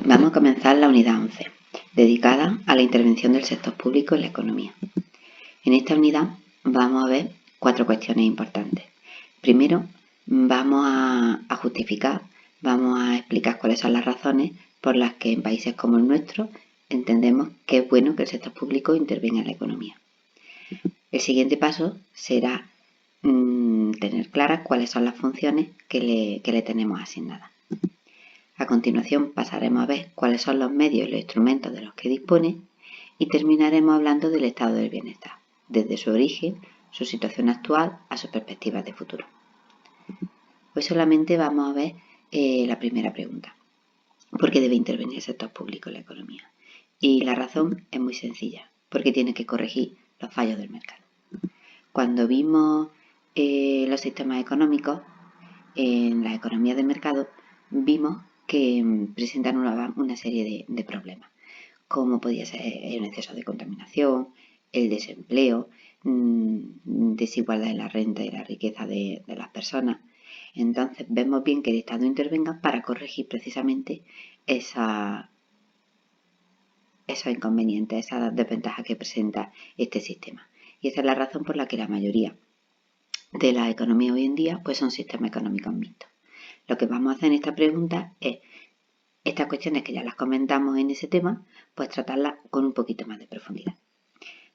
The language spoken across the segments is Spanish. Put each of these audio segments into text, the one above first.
Vamos a comenzar la unidad 11, dedicada a la intervención del sector público en la economía. En esta unidad vamos a ver 4 cuestiones importantes. Primero, vamos a justificar, vamos a explicar cuáles son las razones por las que en países como el nuestro entendemos que es bueno que el sector público intervenga en la economía. El siguiente paso será tener claras cuáles son las funciones que le tenemos asignadas. A continuación pasaremos a ver cuáles son los medios y los instrumentos de los que dispone y terminaremos hablando del estado del bienestar, desde su origen, su situación actual a sus perspectivas de futuro. Hoy solamente vamos a ver la primera pregunta. ¿Por qué debe intervenir el sector público en la economía? Y la razón es muy sencilla, porque tiene que corregir los fallos del mercado. Cuando vimos los sistemas económicos, en la economía del mercado, vimos que presentan una serie de problemas, como podía ser el exceso de contaminación, el desempleo, desigualdad en la renta y la riqueza de las personas. Entonces vemos bien que el Estado intervenga para corregir precisamente esos inconvenientes, esas desventajas que presenta este sistema. Y esa es la razón por la que la mayoría de la economía hoy en día pues son sistemas económicos mixtos. Lo que vamos a hacer en esta pregunta es estas cuestiones que ya las comentamos en ese tema, pues tratarlas con un poquito más de profundidad.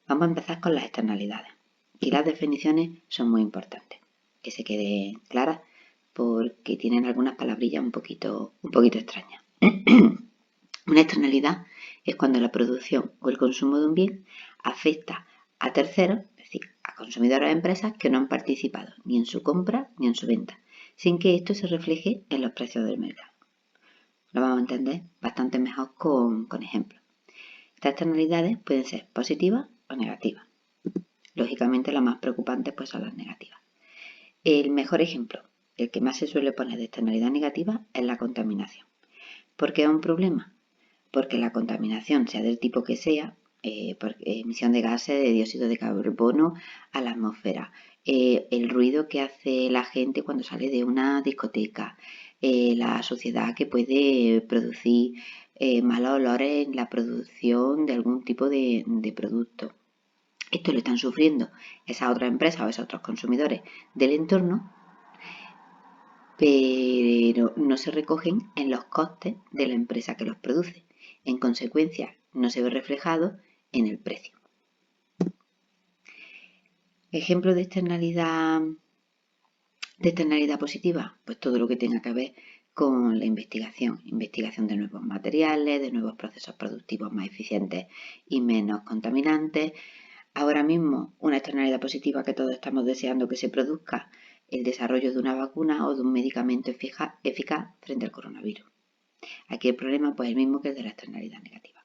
Vamos a empezar con las externalidades. Y las definiciones son muy importantes, que se queden claras porque tienen algunas palabrillas un poquito extrañas. Una externalidad es cuando la producción o el consumo de un bien afecta a terceros, es decir, a consumidores o empresas que no han participado ni en su compra ni en su venta, sin que esto se refleje en los precios del mercado. Lo vamos a entender bastante mejor con ejemplos. Estas externalidades pueden ser positivas o negativas. Lógicamente las más preocupantes pues son las negativas. El mejor ejemplo, el que más se suele poner de externalidad negativa, es la contaminación. ¿Por qué es un problema? Porque la contaminación, sea del tipo que sea, por emisión de gases de dióxido de carbono a la atmósfera, el ruido que hace la gente cuando sale de una discoteca, la suciedad que puede producir malos olores en la producción de algún tipo de producto. Esto lo están sufriendo esas otras empresas o esos otros consumidores del entorno, pero no se recogen en los costes de la empresa que los produce. En consecuencia, no se ve reflejado en el precio. Ejemplo de externalidad positiva, pues todo lo que tenga que ver con la investigación de nuevos materiales, de nuevos procesos productivos más eficientes y menos contaminantes. Ahora mismo, una externalidad positiva que todos estamos deseando que se produzca, el desarrollo de una vacuna o de un medicamento eficaz frente al coronavirus. Aquí el problema pues es el mismo que el de la externalidad negativa.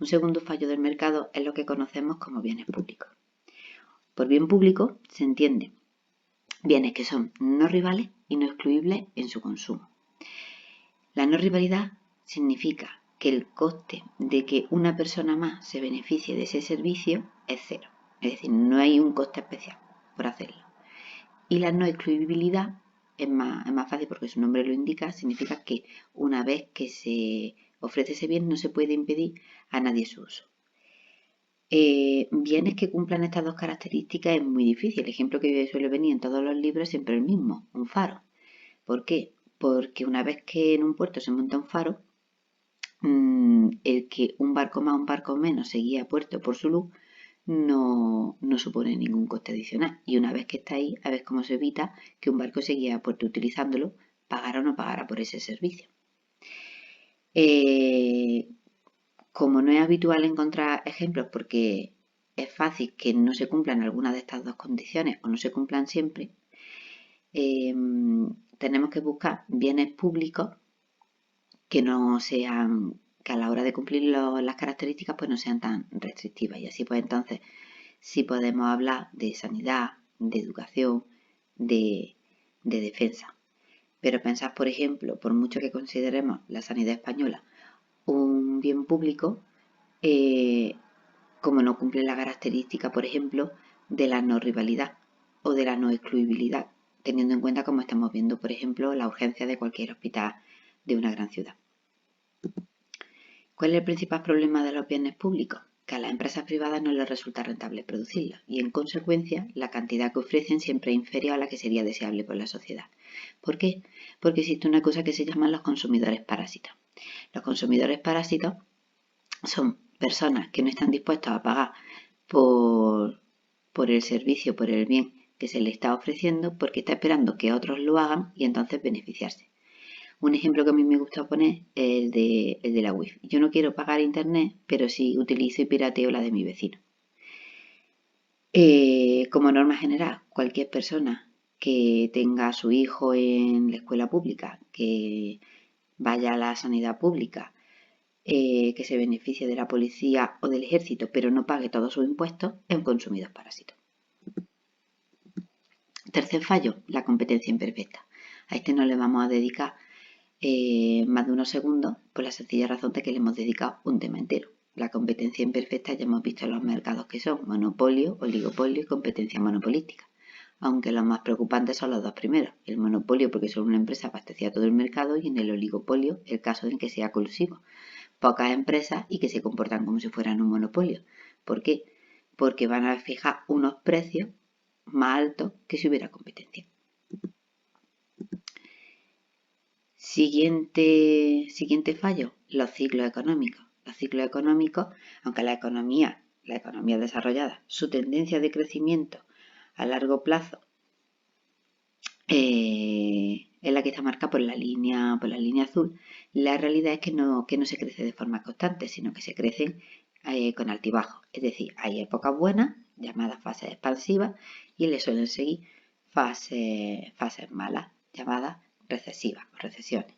Un segundo fallo del mercado es lo que conocemos como bienes públicos. Por bien público se entiende bienes que son no rivales y no excluibles en su consumo. La no rivalidad significa que el coste de que una persona más se beneficie de ese servicio es cero. Es decir, no hay un coste especial por hacerlo. Y la no excluibilidad es más fácil porque su nombre lo indica, significa que una vez que se ofrece ese bien no se puede impedir a nadie su uso. Bienes que cumplan estas dos características es muy difícil. El ejemplo que suele venir en todos los libros es siempre el mismo, un faro. ¿Por qué? Porque una vez que en un puerto se monta un faro, el que un barco más o un barco menos se guía a puerto por su luz no supone ningún coste adicional. Y una vez que está ahí, a ver cómo se evita que un barco se guíe a puerto utilizándolo, pagara o no pagara por ese servicio. Como no es habitual encontrar ejemplos porque es fácil que no se cumplan alguna de estas dos condiciones o no se cumplan siempre, tenemos que buscar bienes públicos que no sean, que a la hora de cumplir las características pues no sean tan restrictivas. Y así pues entonces sí podemos hablar de sanidad, de educación, de defensa. Pero pensad, por ejemplo, por mucho que consideremos la sanidad española un bien público, como no cumple la característica, por ejemplo, de la no rivalidad o de la no excluibilidad, teniendo en cuenta como estamos viendo, por ejemplo, la urgencia de cualquier hospital de una gran ciudad. ¿Cuál es el principal problema de los bienes públicos? Que a las empresas privadas no les resulta rentable producirlos y, en consecuencia, la cantidad que ofrecen siempre es inferior a la que sería deseable por la sociedad. ¿Por qué? Porque existe una cosa que se llaman los consumidores parásitos. Los consumidores parásitos son personas que no están dispuestas a pagar por el servicio, por el bien que se le está ofreciendo, porque está esperando que otros lo hagan y entonces beneficiarse. Un ejemplo que a mí me gusta poner es el de la Wi-Fi. Yo no quiero pagar internet, pero sí utilizo y pirateo la de mi vecino. Como norma general, cualquier persona que tenga a su hijo en la escuela pública, que vaya a la sanidad pública, que se beneficie de la policía o del ejército, pero no pague todos sus impuestos, es un consumidor parásito. Tercer fallo, la competencia imperfecta. A este no le vamos a dedicar más de unos segundos por la sencilla razón de que le hemos dedicado un tema entero. La competencia imperfecta ya hemos visto en los mercados que son monopolio, oligopolio y competencia monopolística. Aunque los más preocupantes son los dos primeros. El monopolio porque solo una empresa abastecía todo el mercado y en el oligopolio el caso en que sea colusivo. Pocas empresas y que se comportan como si fueran un monopolio. ¿Por qué? Porque van a fijar unos precios más altos que si hubiera competencia. Siguiente fallo, los ciclos económicos. Los ciclos económicos, aunque la economía desarrollada, su tendencia de crecimiento a largo plazo es la que está marcada por la línea azul, la realidad es que no se crece de forma constante, sino que se crecen con altibajos. Es decir, hay épocas buenas, llamadas fases expansivas, y le suelen seguir fases malas, llamadas recesivas o recesiones.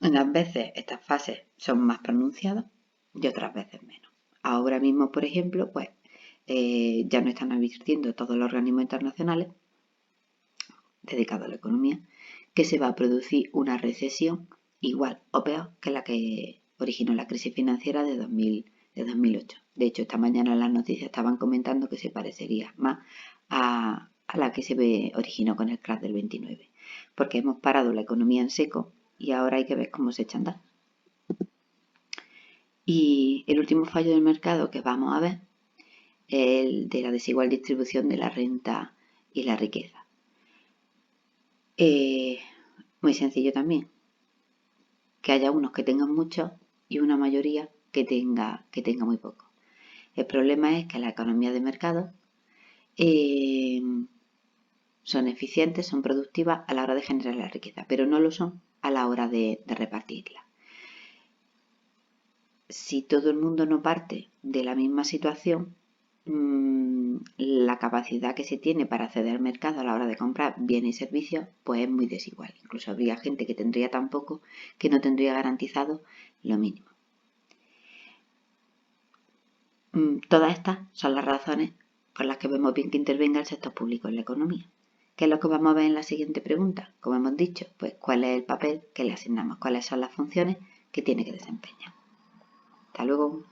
Unas veces estas fases son más pronunciadas y otras veces menos. Ahora mismo, por ejemplo, pues ya no están advirtiendo todos los organismos internacionales dedicados a la economía que se va a producir una recesión igual o peor que la que originó la crisis financiera de 2008. De hecho, esta mañana en las noticias estaban comentando que se parecería más a la que se originó con el crash del 29, porque hemos parado la economía en seco y ahora hay que ver cómo se echa a andar. Y el último fallo del mercado que vamos a ver es el de la desigual distribución de la renta y la riqueza. Muy sencillo también, que haya unos que tengan mucho y una mayoría que tenga muy poco. El problema es que las economías de mercado son eficientes, son productivas a la hora de generar la riqueza, pero no lo son a la hora de repartirla. Si todo el mundo no parte de la misma situación, la capacidad que se tiene para acceder al mercado a la hora de comprar bienes y servicios pues es muy desigual. Incluso habría gente que tendría tan poco que no tendría garantizado lo mínimo. Todas estas son las razones por las que vemos bien que intervenga el sector público en la economía. ¿Qué es lo que vamos a ver en la siguiente pregunta? Como hemos dicho, pues cuál es el papel que le asignamos, cuáles son las funciones que tiene que desempeñar. Hasta luego.